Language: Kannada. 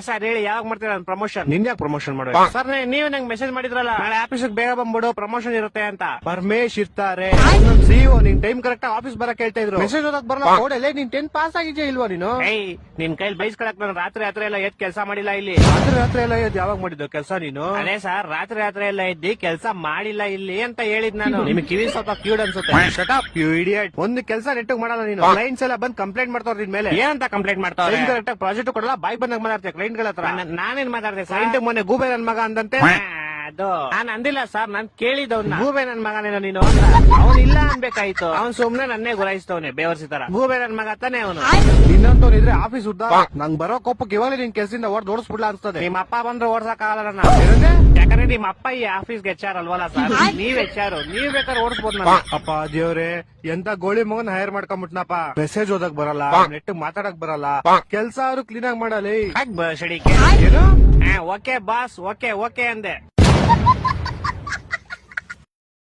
ಸರ್ ಹೇಳಿ ಯಾವಾಗ ಮಾಡ್ತೀರಾ ಪ್ರಮೋಷನ್? ನಿನ್ ಯಾಕೆ ಪ್ರಮೋಷನ್ ಮಾಡೋ ಸರ್? ನೀವೇ ನಂಗೆ ಮೆಸೇಜ್ ಮಾಡಿದ್ರಲ್ಲ ನಾಳೆ ಆಫೀಸ್ ಬೇಗ ಬಂದ್ಬಿಡು ಪ್ರಮೋಷನ್ ಇರುತ್ತೆ ಅಂತ. ಪರಮೇಶ್ ಇರ್ತಾರೆ ಸಿಇಒ ನಿನ್ ಟೈಮ್ ಕರೆಕ್ಟ್ ಆಫೀಸ್ ಬರಕ್ ಹೇಳ್ತಾ ಇದ್ರು. ಮೆಸೇಜ್ ಓದಕ್ ಬರಲ್ಲ ಕೋಡಲ್ಲೇ ನೀನ್ 10th ಪಾಸ್ ಆಗಿದ್ಯಾ ಇಲ್ವಾ ನೀನು? ನಿನ್ ಕೈಲಿ ಬೈಸ್ಕೊಳಕ್ ನಾನು ರಾತ್ರಿ ಎಲ್ಲ ಎದ್ ಕೆಲಸ ಮಾಡಿಲ್ಲ ಇಲ್ಲಿ. ರಾತ್ರಿ ಎಲ್ಲ ಎದ್ ಯಾವಾಗ ಮಾಡಿದ್ದು ಕೆಲಸ ನೀನು? ಅದೇ ಸರ್ ರಾತ್ರಿ ಎಲ್ಲ ಎದ್ದಿ ಕೆಲಸ ಮಾಡಿಲ್ಲ ಇಲ್ಲಿ ಅಂತ ಹೇಳಿದ್ ನಾನು. ನಿಮ್ಗೆ ಕಿವಿ ಸ್ವಲ್ಪ ಕ್ಯೂಡ್ ಅನ್ಸುತ್ತೆ. Shut up you idiot. ಒಂದು ಕೆಲಸ ನೆಟ್ಟಿಗೆ ಮಾಡಲ್ಲ ನೀನು. ಕ್ಲೈಂಟ್ಸ್ ಎಲ್ಲ ಬಂದ್ ಕಂಪ್ಲೇಂಟ್ ಮಾಡ್ತಾವ್ರ ನಿನ್ ಮೇಲೆ. ಏನಂತ ಕಂಪ್ಲೇಂಟ್ ಮಾಡ್ತಾವ್ರೆ? ಕರೆಕ್ಟ್ ಪ್ರಾಜೆಕ್ಟ್ ಕೊಡಲ್ಲ ಬಾಯ್ ಬಂದಾಗ ಮಾತಾಡ್ತೀಯ ಕ್ಲೈಂಟ್ ಗಳ ಹತ್ರ. ನಾನೇನ್ ಮಾತಾಡ್ದೆ? ಕ್ಲೈಂಟ್ ಮೊನ್ನೆ ಗೂಬೆ ನನ್ ಮಗ ಅಂದಂತೆ. ಅದು ನಾನ್ ಅಂದಿಲ್ಲ ಸರ್, ನಾನ್ ಕೇಳಿದವ್ನ ಗೂಬೆ ನನ್ ಮಗನೇನೋ ನೀನು ಅಂತ. ಅವ್ನ್ ಇಲ್ಲ ಅನ್ಬೇಕಾಯ್ತು. ಅವ್ನ್ ಸುಮ್ನೆ ನನ್ನೇ ಗುರಾಯಿಸ್ತವನೆ ಬೇವರ್ಸಿ ತರ. ಗೂಬೆ ನನ್ ಮಗ ತಾನೆ ಅವನು. ಇನ್ನಂತವ್ನಿದ್ರೆ ಆಫೀಸ್ ಉದ್ದ ನಂಗ್ ಬರೋ ಕೋಪಕ್ಕೆ ಇವಾಗ ನಿನ್ ಕೆಲ್ಸದಿಂದ ಓಡಿಸ್ಬಿಡ್ಲಾ ಅನ್ಸ್ತದೆ. ನಿಮ್ಮ ಅಪ್ಪ ಬಂದ್ರೆ ಓಡ್ಸಕ್ ಆಗಲ್ಲ ನಾನು. ಯಾಕಂದ್ರೆ ನಿಮ್ ಅಪ್ಪ ಈ ಆಫೀಸ್ಗೆ HR ಅಲ್ವಲ್ಲ ಸರ್, ನೀವ್ HR. ನೀವ್ ಬೇಕಾದ್ರೆ ಓಡಿಸ್ಬೋದು ನಾನು. ಅಪ್ಪ ದೇವ್ರೆ ಎಂತ ಗೋಳಿ ಮಗನ್ ಹೈರ್ ಮಾಡ್ಕೊಂಡ್ಬಿಟ್ನಪ್ಪ. ಮೆಸೇಜ್ ಓದಕ್ ಬರಲ್ಲ, ನೆಟ್ ಮಾತಾಡಕ್ ಬರಲ್ಲ, ಕೆಲ್ಸ ಅವ್ರು ಕ್ಲೀನ್ ಆಗಿ ಮಾಡಲಿ. ಏನು? ಓಕೆ ಬಾಸ್, ಓಕೆ ಅಂದೆ.